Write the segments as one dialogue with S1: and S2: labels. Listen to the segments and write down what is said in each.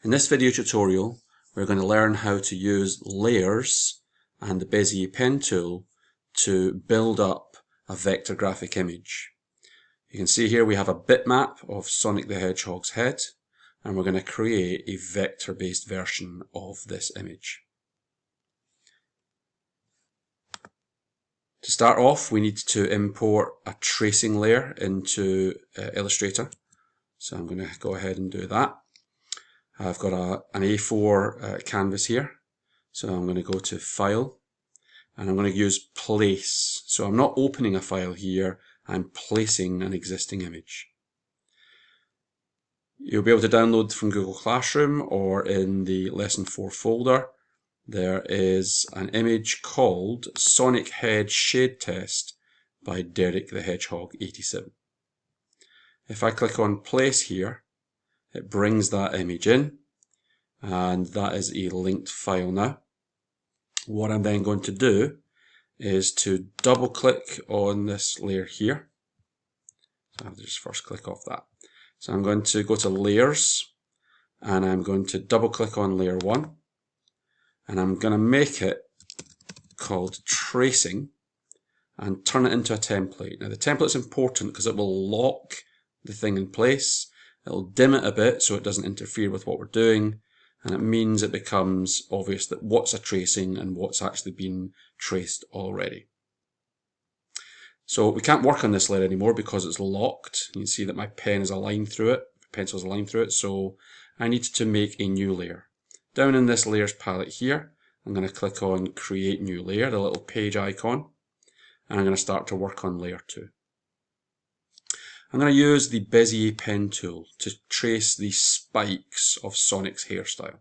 S1: In this video tutorial, we're going to learn how to use layers and the Bezier Pen Tool to build up a vector graphic image. You can see here we have a bitmap of Sonic the Hedgehog's head, and we're going to create a vector-based version of this image. To start off, we need to import a tracing layer into Illustrator. So I'm going to go ahead and do that. I've got an A4 canvas here, so I'm going to go to File, and I'm going to use Place. So I'm not opening a file here, I'm placing an existing image. You'll be able to download from Google Classroom or in the Lesson 4 folder. There is an image called Sonic Head Shade Test by Derek the Hedgehog 87. If I click on Place here, it brings that image in, and that is a linked file now. What I'm then going to do is to double click on this layer here. So I'll just first click off that. So I'm going to go to Layers, and I'm going to double click on layer 1, and I'm going to make it called Tracing and turn it into a template. Now the template's important because it will lock the thing in place. It'll dim it a bit so it doesn't interfere with what we're doing, and it means it becomes obvious that what's a tracing and what's actually been traced already. So we can't work on this layer anymore because it's locked. You can see that my pen is aligned through it, pencil is aligned through it, so I need to make a new layer. Down in this layers palette here, I'm going to click on Create New Layer, the little page icon, and I'm going to start to work on layer 2. I'm going to use the Bezier Pen Tool to trace the spikes of Sonic's hairstyle.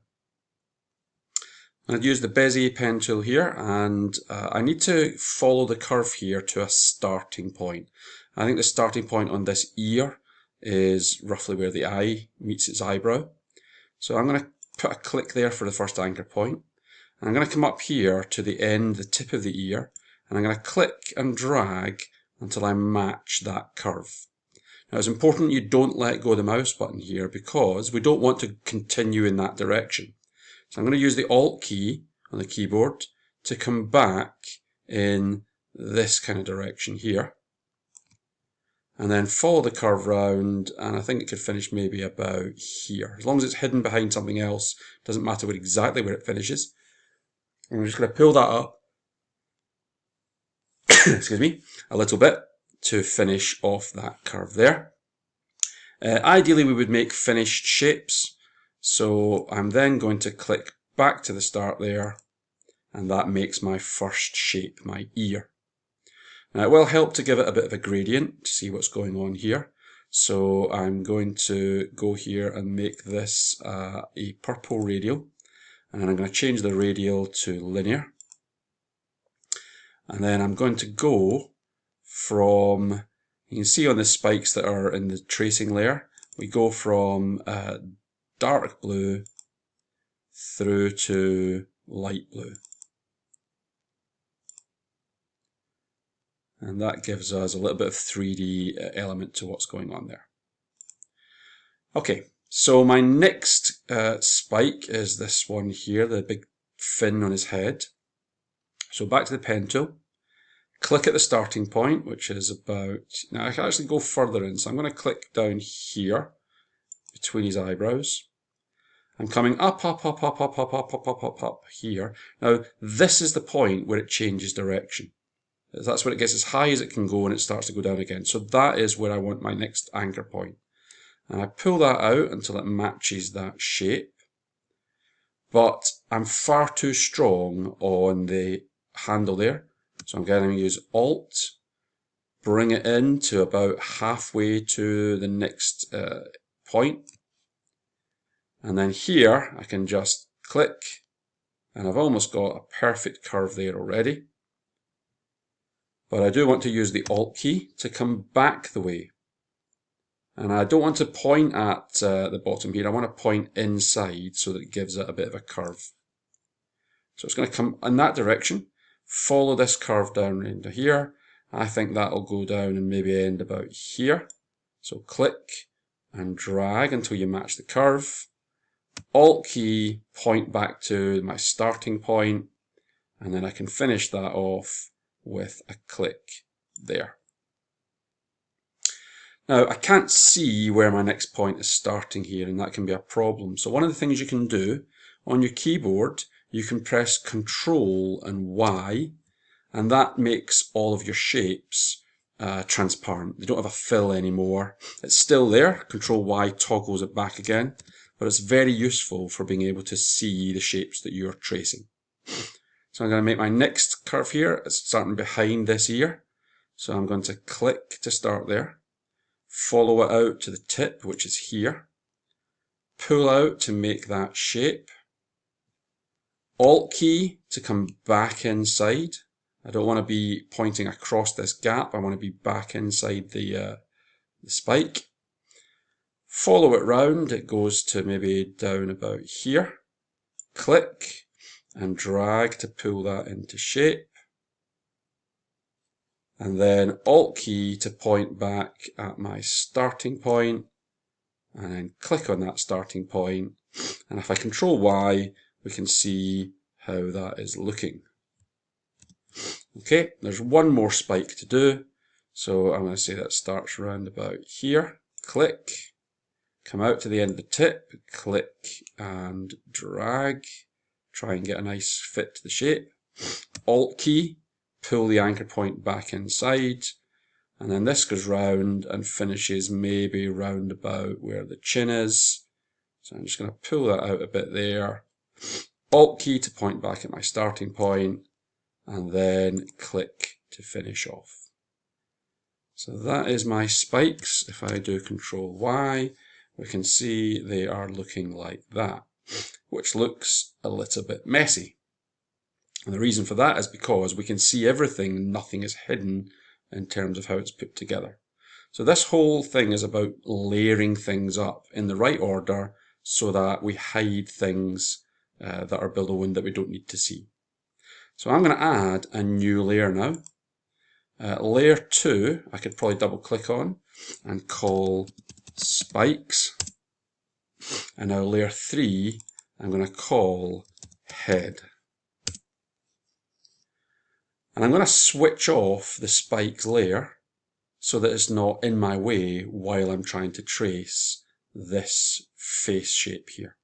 S1: I'm going to use the Bezier Pen Tool here, and I need to follow the curve here to a starting point. I think the starting point on this ear is roughly where the eye meets its eyebrow. So I'm going to put a click there for the first anchor point. And I'm going to come up here to the end, the tip of the ear, and I'm going to click and drag until I match that curve. Now it's important you don't let go of the mouse button here because we don't want to continue in that direction. So I'm going to use the Alt key on the keyboard to come back in this kind of direction here. And then follow the curve round, and I think it could finish maybe about here. As long as it's hidden behind something else, it doesn't matter exactly where it finishes. And I'm just going to pull that up, excuse me, a little bit to finish off that curve there. Ideally we would make finished shapes, so I'm then going to click back to the start there, and that makes my first shape, my ear. Now it will help to give it a bit of a gradient to see what's going on here, so I'm going to go here and make this a purple radial, and I'm going to change the radial to linear, and then I'm going to go from, you can see on the spikes that are in the tracing layer, we go from dark blue through to light blue. And that gives us a little bit of 3D element to what's going on there. Okay, so my next spike is this one here, the big fin on his head. So back to the pen tool. Click at the starting point, which is about, now I can actually go further in, so I'm going to click down here between his eyebrows. I'm coming up here. Now this is the point where it changes direction. That's where it gets as high as it can go and it starts to go down again. So that is where I want my next anchor point. And I pull that out until it matches that shape. But I'm far too strong on the handle there. So I'm going to use Alt, bring it in to about halfway to the next point. And then here I can just click, and I've almost got a perfect curve there already. But I do want to use the Alt key to come back the way. And I don't want to point at the bottom here, I want to point inside so that it gives it a bit of a curve. So it's going to come in that direction. Follow this curve down into here. I think that'll go down and maybe end about here. So click and drag until you match the curve. Alt key, point back to my starting point, and then I can finish that off with a click there. Now, I can't see where my next point is starting here, and that can be a problem. So one of the things you can do on your keyboard, you can press Control and Y, and that makes all of your shapes transparent. They don't have a fill anymore. It's still there. Control Y toggles it back again, but it's very useful for being able to see the shapes that you're tracing. So I'm going to make my next curve here. It's starting behind this ear. So I'm going to click to start there. Follow it out to the tip, which is here. Pull out to make that shape. Alt key to come back inside. I don't want to be pointing across this gap. I want to be back inside the spike. Follow it round. It goes to maybe down about here. Click and drag to pull that into shape. And then Alt key to point back at my starting point, and then click on that starting point. And if I Control Y, we can see how that is looking. Okay, there's one more spike to do. So I'm going to say that starts around about here. Click, come out to the end of the tip, click and drag. Try and get a nice fit to the shape. Alt key, pull the anchor point back inside, and then this goes round and finishes maybe round about where the chin is. So I'm just going to pull that out a bit there. Alt key to point back at my starting point, and then click to finish off. So that is my spikes. If I do Control Y, we can see they are looking like that, which looks a little bit messy. And the reason for that is because we can see everything, nothing is hidden in terms of how it's put together. So this whole thing is about layering things up in the right order so that we hide things that are below and that we don't need to see. So I'm going to add a new layer now. Layer 2, I could probably double click on and call spikes. And now layer 3, I'm going to call head. And I'm going to switch off the spikes layer so that it's not in my way while I'm trying to trace this face shape here.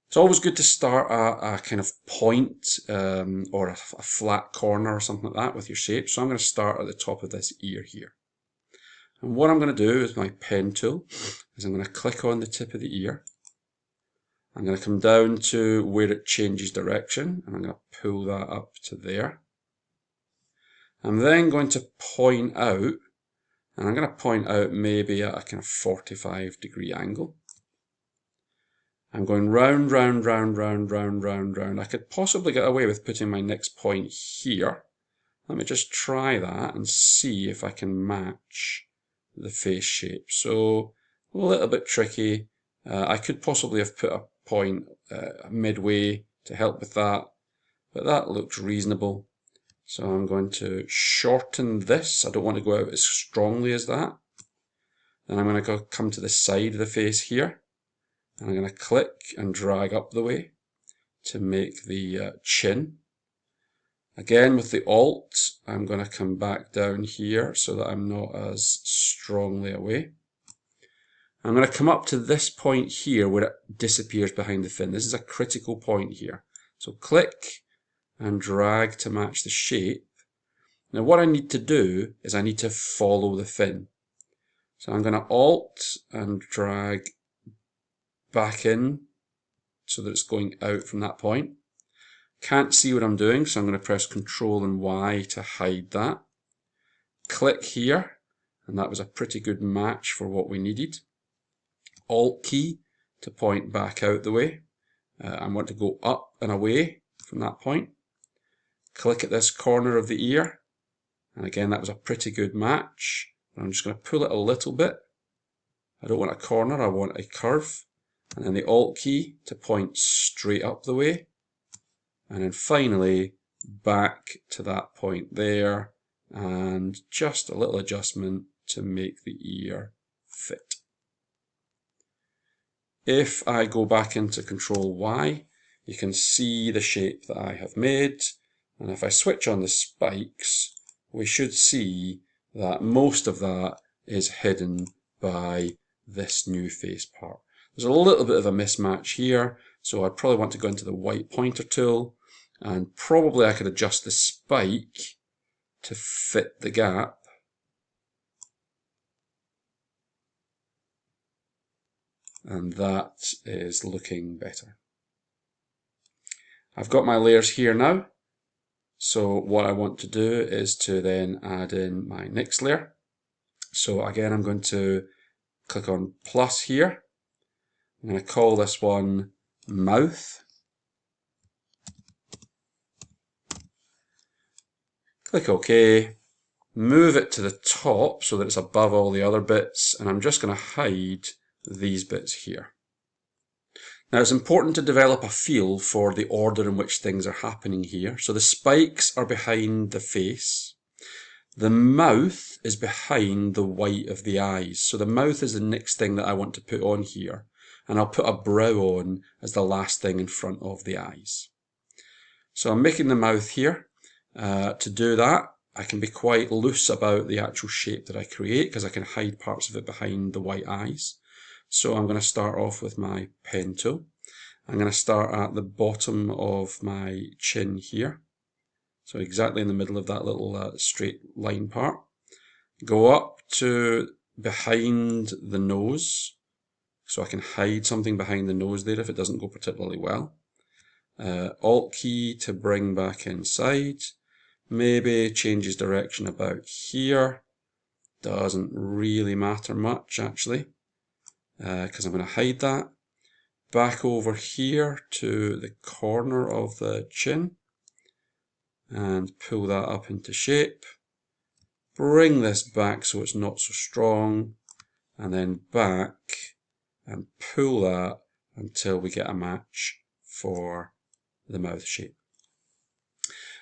S1: It's always good to start a kind of point or a flat corner or something like that with your shape. So I'm going to start at the top of this ear here. And what I'm going to do with my pen tool is I'm going to click on the tip of the ear. I'm going to come down to where it changes direction, and I'm going to pull that up to there. I'm then going to point out, and I'm going to point out maybe at a kind of 45-degree angle. I'm going round, round, round, round, round, round, round. I could possibly get away with putting my next point here. Let me just try that and see if I can match the face shape. So a little bit tricky. I could possibly have put a point midway to help with that, but that looks reasonable. So I'm going to shorten this. I don't want to go out as strongly as that. Then I'm going to come to the side of the face here, and I'm going to click and drag up the way to make the chin. Again, with the Alt, I'm going to come back down here so that I'm not as strongly away. I'm going to come up to this point here where it disappears behind the fin. This is a critical point here. So click and drag to match the shape. Now what I need to do is I need to follow the fin. So I'm going to Alt and drag back in so that it's going out from that point. Can't see what I'm doing, so I'm going to press Control and Y to hide that. Click here, and that was a pretty good match for what we needed. Alt key to point back out the way. I want to go up and away from that point. Click at this corner of the ear, and again that was a pretty good match. I'm just going to pull it a little bit. I don't want a corner, I want a curve. And then the Alt key to point straight up the way. And then finally back to that point there, and just a little adjustment to make the ear fit. If I go back into Control Y, you can see the shape that I have made. And if I switch on the spikes, we should see that most of that is hidden by this new face part. There's a little bit of a mismatch here, so I'd probably want to go into the white pointer tool, and probably I could adjust the spike to fit the gap. And that is looking better. I've got my layers here now. So what I want to do is to then add in my next layer. So again, I'm going to click on plus here. I'm going to call this one mouth. Click OK. Move it to the top so that it's above all the other bits, and I'm just going to hide these bits here. Now it's important to develop a feel for the order in which things are happening here. So the spikes are behind the face. The mouth is behind the white of the eyes. So the mouth is the next thing that I want to put on here. And I'll put a brow on as the last thing in front of the eyes. So I'm making the mouth here. To do that, I can be quite loose about the actual shape that I create because I can hide parts of it behind the white eyes. So I'm going to start off with my pen tool. I'm going to start at the bottom of my chin here. So exactly in the middle of that little straight line part. Go up to behind the nose. So I can hide something behind the nose there if it doesn't go particularly well. Alt key to bring back inside. Maybe changes direction about here. Doesn't really matter much actually. Because I'm going to hide that. Back over here to the corner of the chin and pull that up into shape. Bring this back so it's not so strong, and then back and pull that until we get a match for the mouth shape.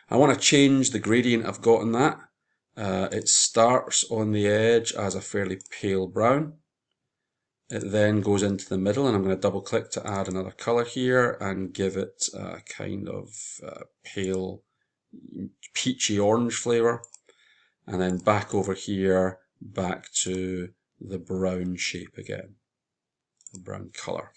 S1: I want to change the gradient I've got in that. It starts on the edge as a fairly pale brown. It then goes into the middle, and I'm going to double click to add another color here and give it a kind of pale peachy orange flavor. And then back over here, back to the brown shape again, the brown color.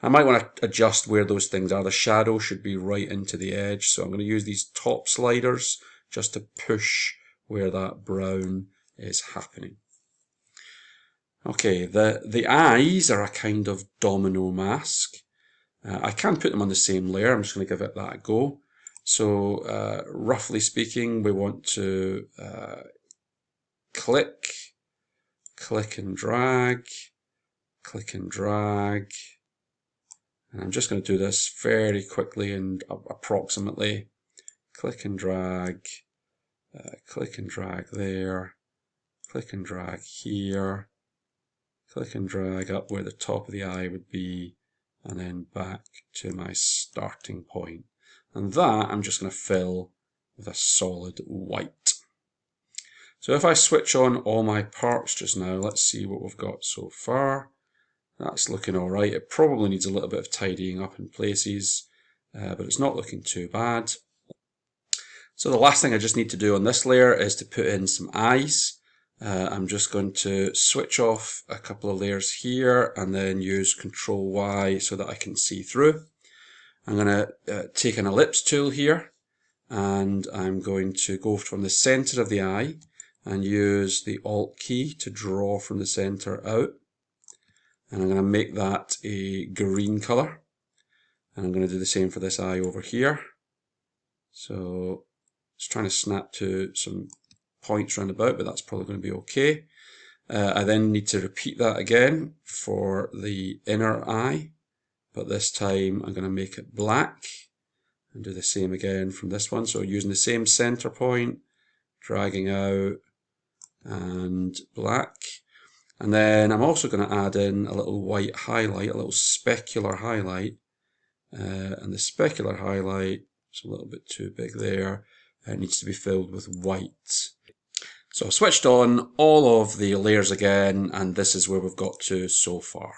S1: I might want to adjust where those things are. The shadow should be right into the edge, so I'm going to use these top sliders just to push where that brown is happening. Okay, the eyes are a kind of domino mask. I can put them on the same layer. I'm just going to give it that a go. So roughly speaking, we want to click and drag, click and drag. And I'm just going to do this very quickly and approximately. Click and drag there, click and drag here. Click and drag up where the top of the eye would be, and then back to my starting point. And that I'm just going to fill with a solid white. So if I switch on all my parts just now, let's see what we've got so far. That's looking alright. It probably needs a little bit of tidying up in places, but it's not looking too bad. So the last thing I just need to do on this layer is to put in some eyes. I'm just going to switch off a couple of layers here and then use Control Y so that I can see through. I'm going to take an Ellipse Tool here, and I'm going to go from the center of the eye and use the Alt key to draw from the center out. And I'm going to make that a green color. And I'm going to do the same for this eye over here. So just trying to snap to some points round about, but that's probably going to be okay. I then need to repeat that again for the inner eye, but this time I'm going to make it black and do the same again from this one. So using the same center point, dragging out and black. And then I'm also going to add in a little white highlight, a little specular highlight. And the specular highlight is a little bit too big there. It needs to be filled with white. So I've switched on all of the layers again, and this is where we've got to so far.